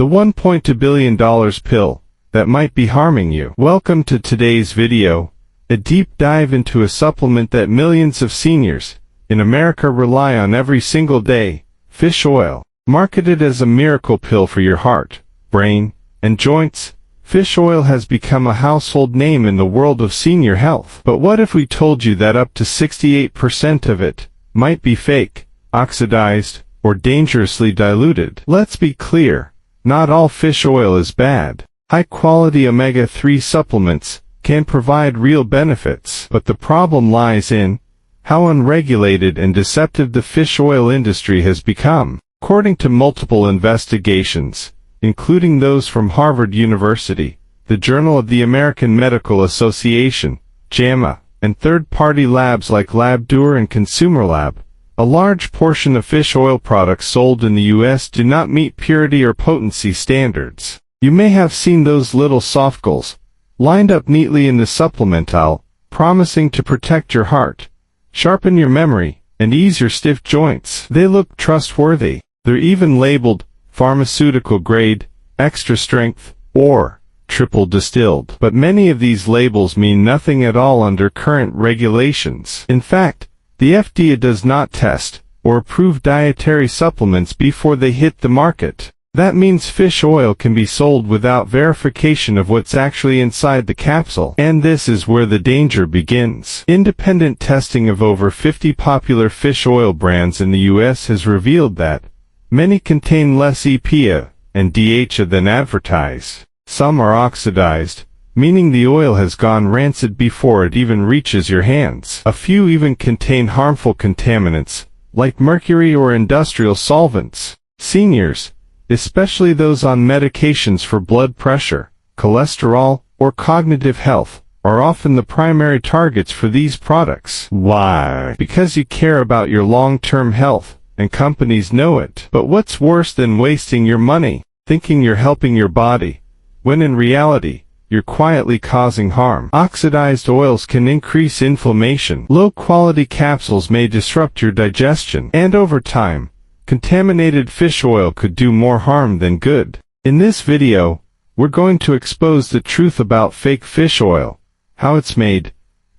the $1.2 billion pill that might be harming you. Welcome to today's video, a deep dive into a supplement that millions of seniors in America rely on every single day, fish oil. Marketed as a miracle pill for your heart, brain, and joints, fish oil has become a household name in the world of senior health. But what if we told you that up to 68% of it might be fake, oxidized, or dangerously diluted? Let's be clear, not all fish oil is bad. High-quality omega-3 supplements can provide real benefits, but the problem lies in how unregulated and deceptive the fish oil industry has become. According to multiple investigations, including those from Harvard University, the Journal of the American Medical Association, JAMA, and third-party labs like LabDoer and ConsumerLab, a large portion of fish oil products sold in the U.S. do not meet purity or potency standards. You may have seen those little softgels lined up neatly in the supplement aisle, promising to protect your heart, sharpen your memory, and ease your stiff joints. They look trustworthy. They're even labeled pharmaceutical grade, extra strength, or triple distilled. But many of these labels mean nothing at all under current regulations. In fact, the FDA does not test or approve dietary supplements before they hit the market. That means fish oil can be sold without verification of what's actually inside the capsule. And this is where the danger begins. Independent testing of over 50 popular fish oil brands in the U.S. has revealed that many contain less EPA and DHA than advertised. Some are oxidized, meaning the oil has gone rancid before it even reaches your hands. A few even contain harmful contaminants, like mercury or industrial solvents. Seniors, especially those on medications for blood pressure, cholesterol, or cognitive health, are often the primary targets for these products. Why? Because you care about your long-term health, and companies know it. But what's worse than wasting your money, thinking you're helping your body, when in reality, you're quietly causing harm? Oxidized oils can increase inflammation. Low-quality capsules may disrupt your digestion. And over time, contaminated fish oil could do more harm than good. In this video, we're going to expose the truth about fake fish oil, how it's made,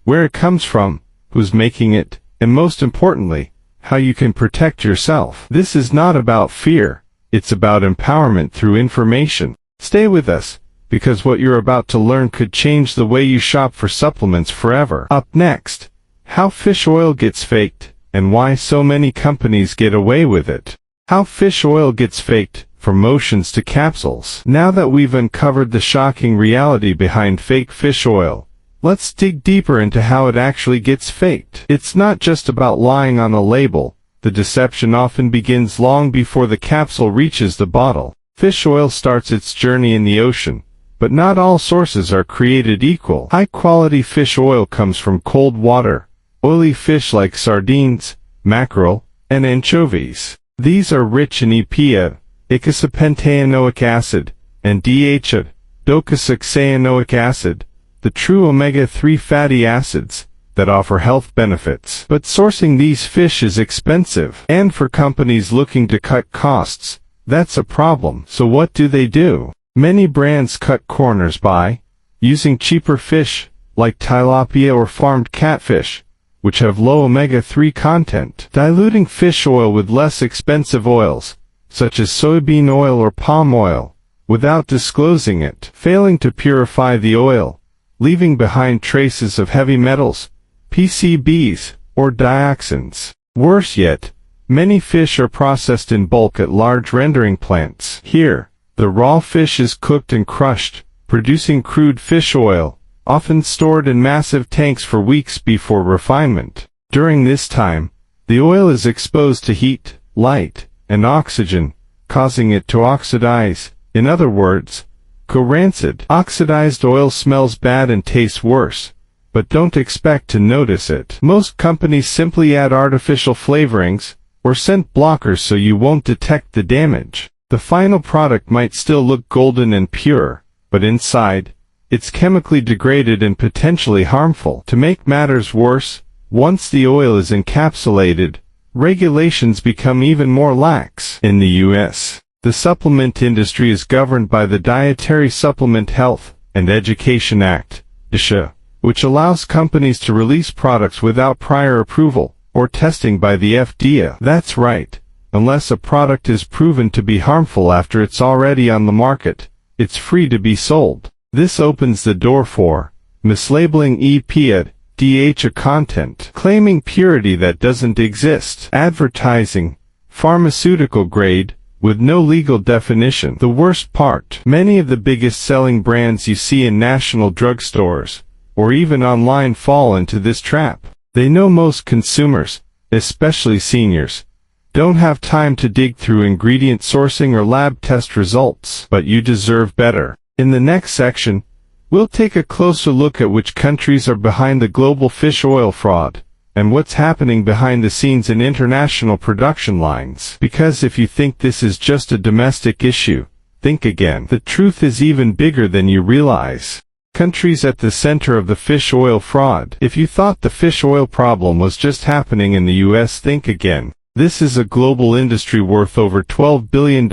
where it comes from, who's making it, and most importantly, how you can protect yourself. This is not about fear, it's about empowerment through information. Stay with us, because what you're about to learn could change the way you shop for supplements forever. Up next, how fish oil gets faked, and why so many companies get away with it. How fish oil gets faked, from motions to capsules. Now that we've uncovered the shocking reality behind fake fish oil, let's dig deeper into how it actually gets faked. It's not just about lying on a label. The deception often begins long before the capsule reaches the bottle. Fish oil starts its journey in the ocean, but not all sources are created equal. High-quality fish oil comes from cold water, oily fish like sardines, mackerel, and anchovies. These are rich in EPA, icosapentaenoic acid, and DHA, docosahexaenoic acid, the true omega-3 fatty acids that offer health benefits. But sourcing these fish is expensive, and for companies looking to cut costs, that's a problem. So what do? Many brands cut corners by using cheaper fish, like tilapia or farmed catfish, which have low omega-3 content, diluting fish oil with less expensive oils, such as soybean oil or palm oil, without disclosing it, failing to purify the oil, leaving behind traces of heavy metals, PCBs, or dioxins. Worse yet, many fish are processed in bulk at large rendering plants. Here, the raw fish is cooked and crushed, producing crude fish oil, often stored in massive tanks for weeks before refinement. During this time, the oil is exposed to heat, light, and oxygen, causing it to oxidize. In other words, go rancid. Oxidized oil smells bad and tastes worse, but don't expect to notice it. Most companies simply add artificial flavorings or scent blockers so you won't detect the damage. The final product might still look golden and pure, but inside, it's chemically degraded and potentially harmful. To make matters worse, once the oil is encapsulated, regulations become even more lax. In the U.S., The supplement industry is governed by the Dietary Supplement Health and Education Act, DSHA, which allows companies to release products without prior approval or testing by the FDA. That's right. Unless a product is proven to be harmful after it's already on the market, it's free to be sold. This opens the door for mislabeling EPA, content, claiming purity that doesn't exist, advertising, pharmaceutical grade, with no legal definition. The worst part, many of the biggest selling brands you see in national drugstores, or even online, fall into this trap. They know most consumers, especially seniors, don't have time to dig through ingredient sourcing or lab test results, but you deserve better. In the next section, we'll take a closer look at which countries are behind the global fish oil fraud, and what's happening behind the scenes in international production lines. Because if you think this is just a domestic issue, think again. The truth is even bigger than you realize. Countries at the center of the fish oil fraud. If you thought the fish oil problem was just happening in the US, think again. This is a global industry worth over $12 billion,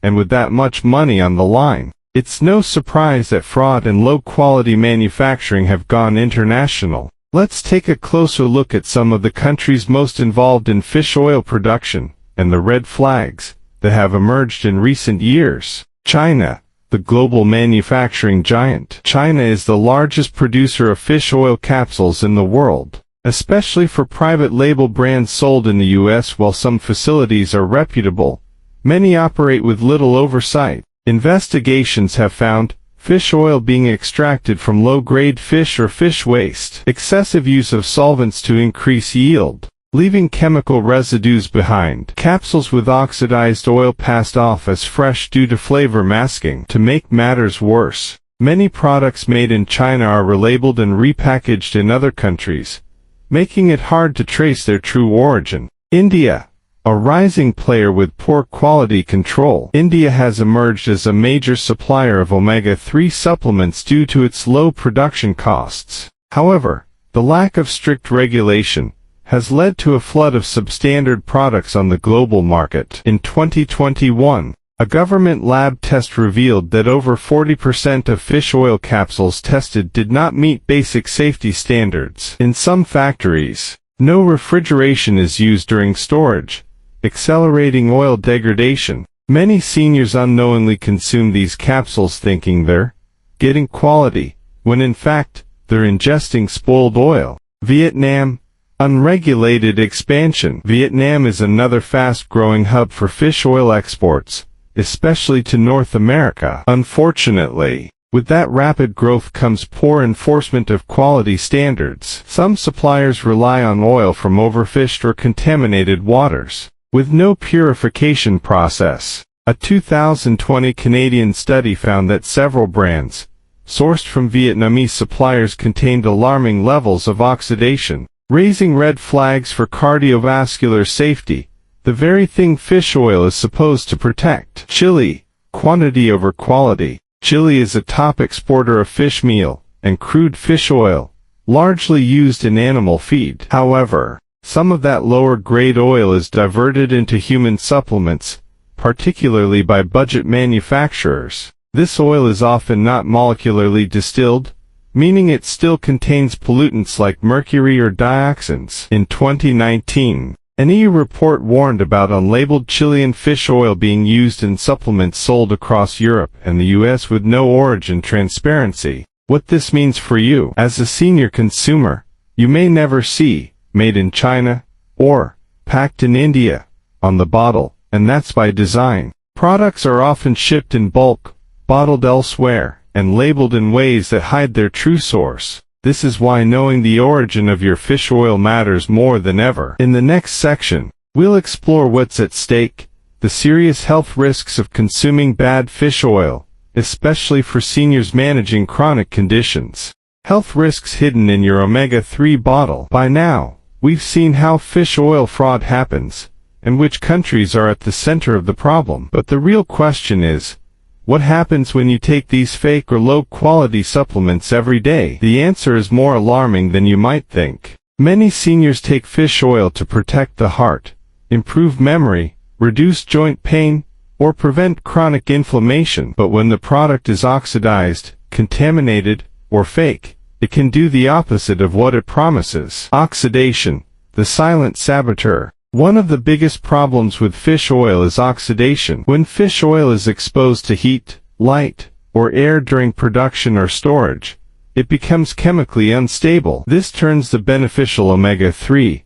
and with that much money on the line, it's no surprise that fraud and low-quality manufacturing have gone international. Let's take a closer look at some of the countries most involved in fish oil production, and the red flags that have emerged in recent years. China, the global manufacturing giant. China is the largest producer of fish oil capsules in the world, especially for private label brands sold in the US. While some facilities are reputable, many operate with little oversight. Investigations have found fish oil being extracted from low-grade fish or fish waste, excessive use of solvents to increase yield, leaving chemical residues behind, capsules with oxidized oil passed off as fresh due to flavor masking. To make matters worse, many products made in China are relabeled and repackaged in other countries, making it hard to trace their true origin. India, a rising player with poor quality control. India has emerged as a major supplier of omega-3 supplements due to its low production costs. However, the lack of strict regulation has led to a flood of substandard products on the global market. In 2021, a government lab test revealed that over 40% of fish oil capsules tested did not meet basic safety standards. In some factories, no refrigeration is used during storage, accelerating oil degradation. Many seniors unknowingly consume these capsules thinking they're getting quality, when in fact, they're ingesting spoiled oil. Vietnam, unregulated expansion. Vietnam is another fast-growing hub for fish oil exports, especially to North America. Unfortunately, with that rapid growth comes poor enforcement of quality standards. Some suppliers rely on oil from overfished or contaminated waters, with no purification process. A 2020 Canadian study found that several brands, sourced from Vietnamese suppliers, contained alarming levels of oxidation, raising red flags for cardiovascular safety, the very thing fish oil is supposed to protect. Chile, quantity over quality. Chile is a top exporter of fish meal and crude fish oil, largely used in animal feed. However, some of that lower-grade oil is diverted into human supplements, particularly by budget manufacturers. This oil is often not molecularly distilled, meaning it still contains pollutants like mercury or dioxins. In 2019, an EU report warned about unlabeled Chilean fish oil being used in supplements sold across Europe and the US with no origin transparency. What this means for you as a senior consumer, you may never see "Made in China" or "Packed in India" on the bottle, and that's by design. Products are often shipped in bulk, bottled elsewhere, and labeled in ways that hide their true source. This is why knowing the origin of your fish oil matters more than ever. In the next section, we'll explore what's at stake, the serious health risks of consuming bad fish oil, especially for seniors managing chronic conditions. Health risks hidden in your omega-3 bottle. By now, we've seen how fish oil fraud happens, and which countries are at the center of the problem. But the real question is, what happens when you take these fake or low-quality supplements every day? The answer is more alarming than you might think. Many seniors take fish oil to protect the heart, improve memory, reduce joint pain, or prevent chronic inflammation. But when the product is oxidized, contaminated, or fake, it can do the opposite of what it promises. Oxidation, the silent saboteur. One of the biggest problems with fish oil is oxidation. When fish oil is exposed to heat, light, or air during production or storage, it becomes chemically unstable. This turns the beneficial omega-3s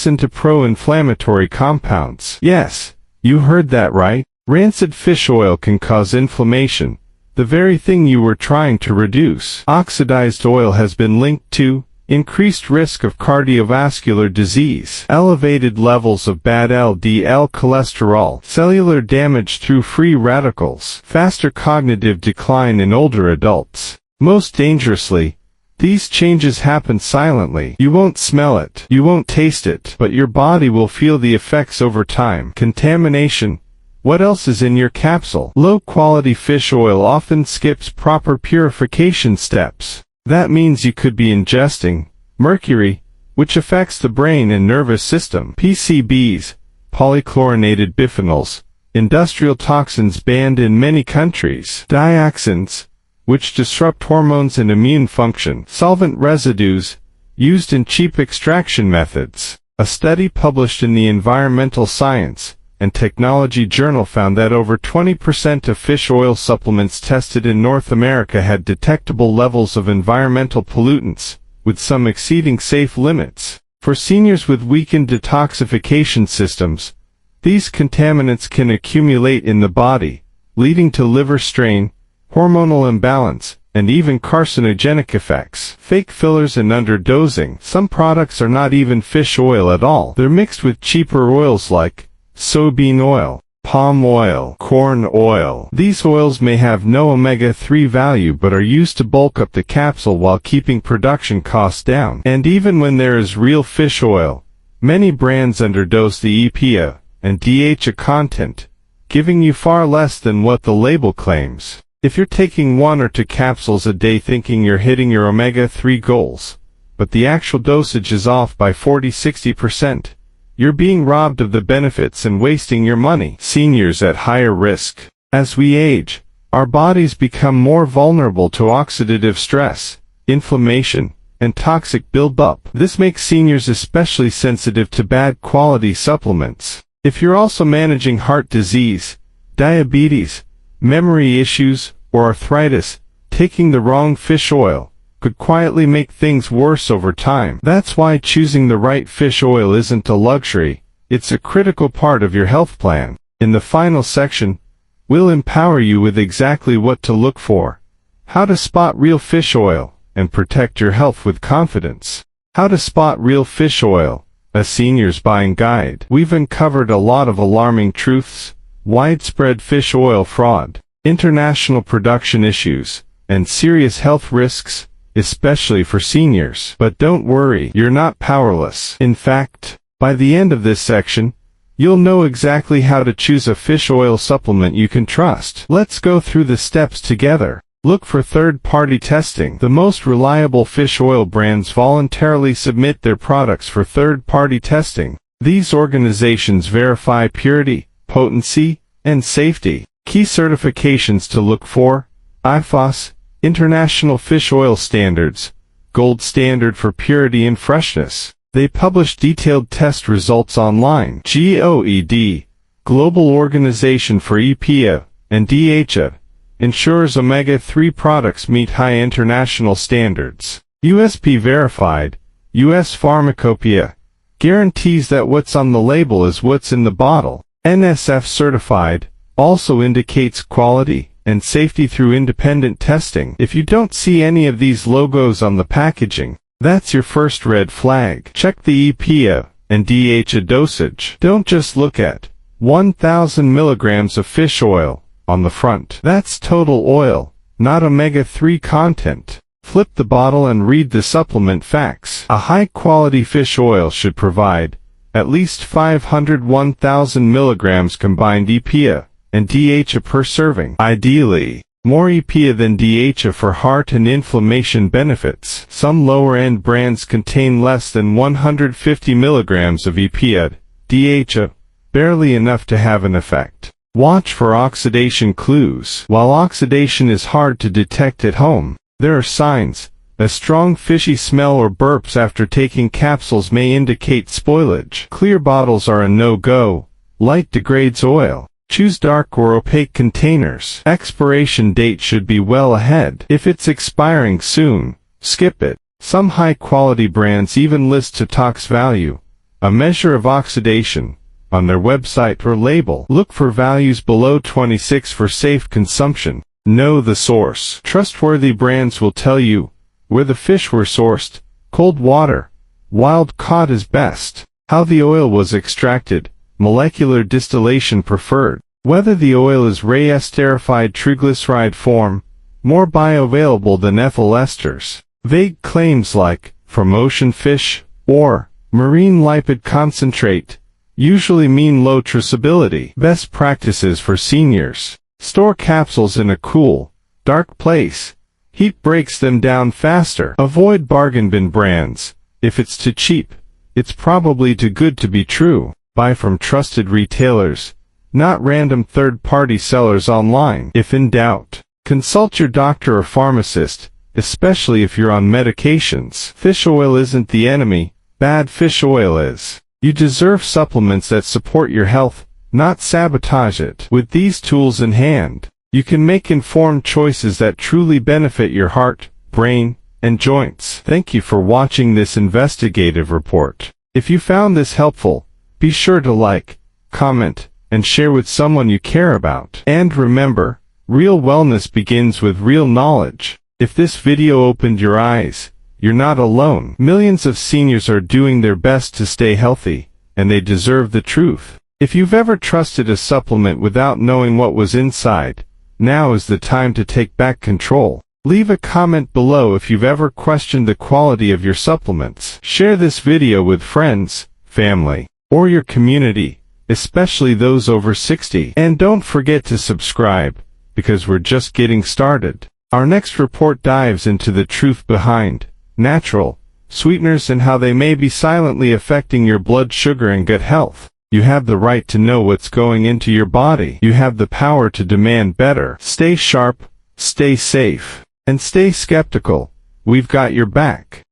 into pro-inflammatory compounds. Yes, you heard that right. Rancid fish oil can cause inflammation, the very thing you were trying to reduce. Oxidized oil has been linked to increased risk of cardiovascular disease, elevated levels of bad LDL cholesterol, cellular damage through free radicals, faster cognitive decline in older adults. Most dangerously, these changes happen silently. You won't smell it, you won't taste it, but your body will feel the effects over time. Contamination. What else is in your capsule? Low-quality fish oil often skips proper purification steps. That means you could be ingesting mercury, which affects the brain and nervous system, PCBs, polychlorinated biphenyls, industrial toxins banned in many countries, dioxins, which disrupt hormones and immune function, solvent residues, used in cheap extraction methods. A study published in the Environmental Science and Technology Journal found that over 20% of fish oil supplements tested in North America had detectable levels of environmental pollutants, with some exceeding safe limits. For seniors with weakened detoxification systems, these contaminants can accumulate in the body, leading to liver strain, hormonal imbalance, and even carcinogenic effects. Fake fillers and underdosing. Some products are not even fish oil at all. They're mixed with cheaper oils like soybean oil, palm oil, corn oil. These oils may have no omega-3 value but are used to bulk up the capsule while keeping production costs down. And even when there is real fish oil, many brands underdose the EPA and DHA content, giving you far less than what the label claims. If you're taking 1 or 2 capsules a day thinking you're hitting your omega-3 goals, but the actual dosage is off by 40–60%, you're being robbed of the benefits and wasting your money. Seniors at higher risk. As we age, our bodies become more vulnerable to oxidative stress, inflammation, and toxic buildup. This makes seniors especially sensitive to bad quality supplements. If you're also managing heart disease, diabetes, memory issues, or arthritis, taking the wrong fish oil could quietly make things worse over time. That's why choosing the right fish oil isn't a luxury, it's a critical part of your health plan. In the final section, we'll empower you with exactly what to look for, how to spot real fish oil, and protect your health with confidence. How to spot real fish oil, a senior's buying guide. We've uncovered a lot of alarming truths, widespread fish oil fraud, international production issues, and serious health risks, especially for seniors. But don't worry, you're not powerless. In fact, by the end of this section, you'll know exactly how to choose a fish oil supplement you can trust. Let's go through the steps together. Look for third-party testing. The most reliable fish oil brands voluntarily submit their products for third-party testing. These organizations verify purity, potency, and safety. Key certifications to look for: IFOS, International Fish Oil Standards, gold standard for purity and freshness. They publish detailed test results online. GOED, Global Organization for EPA and DHA, ensures omega-3 products meet high international standards. USP Verified, US Pharmacopoeia, guarantees that what's on the label is what's in the bottle. NSF Certified, also indicates quality and safety through independent testing. If you don't see any of these logos on the packaging, that's your first red flag. Check the EPA and DHA dosage. Don't just look at 1,000 milligrams of fish oil on the front. That's total oil, not omega-3 content. Flip the bottle and read the supplement facts. A high-quality fish oil should provide at least 501,000 milligrams combined EPA and DHA per serving. Ideally, more EPA than DHA for heart and inflammation benefits. Some lower-end brands contain less than 150 milligrams of EPA, DHA, barely enough to have an effect. Watch for oxidation clues. While oxidation is hard to detect at home, there are signs. A strong fishy smell or burps after taking capsules may indicate spoilage. Clear bottles are a no-go. Light degrades oil. Choose dark or opaque containers. Expiration date should be well ahead. If it's expiring soon, skip it. Some high-quality brands even list to tox value, a measure of oxidation, on their website or label. Look for values below 26 for safe consumption. Know the source. Trustworthy brands will tell you where the fish were sourced. Cold water. Wild caught is best. How the oil was extracted. Molecular distillation preferred. Whether the oil is re-esterified triglyceride form, more bioavailable than ethyl esters. Vague claims like, from ocean fish, or, marine lipid concentrate, usually mean low traceability. Best practices for seniors. Store capsules in a cool, dark place. Heat breaks them down faster. Avoid bargain bin brands. If it's too cheap, it's probably too good to be true. Buy from trusted retailers, not random third-party sellers online. If in doubt, consult your doctor or pharmacist, especially if you're on medications. Fish oil isn't the enemy, bad fish oil is. You deserve supplements that support your health, not sabotage it. With these tools in hand, you can make informed choices that truly benefit your heart, brain, and joints. Thank you for watching this investigative report. If you found this helpful, be sure to like, comment, and share with someone you care about. And remember, real wellness begins with real knowledge. If this video opened your eyes, you're not alone. Millions of seniors are doing their best to stay healthy, and they deserve the truth. If you've ever trusted a supplement without knowing what was inside, now is the time to take back control. Leave a comment below if you've ever questioned the quality of your supplements. Share this video with friends, family, or your community, especially those over 60. And don't forget to subscribe, because we're just getting started. Our next report dives into the truth behind natural sweeteners and how they may be silently affecting your blood sugar and gut health. You have the right to know what's going into your body. You have the power to demand better. Stay sharp, stay safe, and stay skeptical. We've got your back.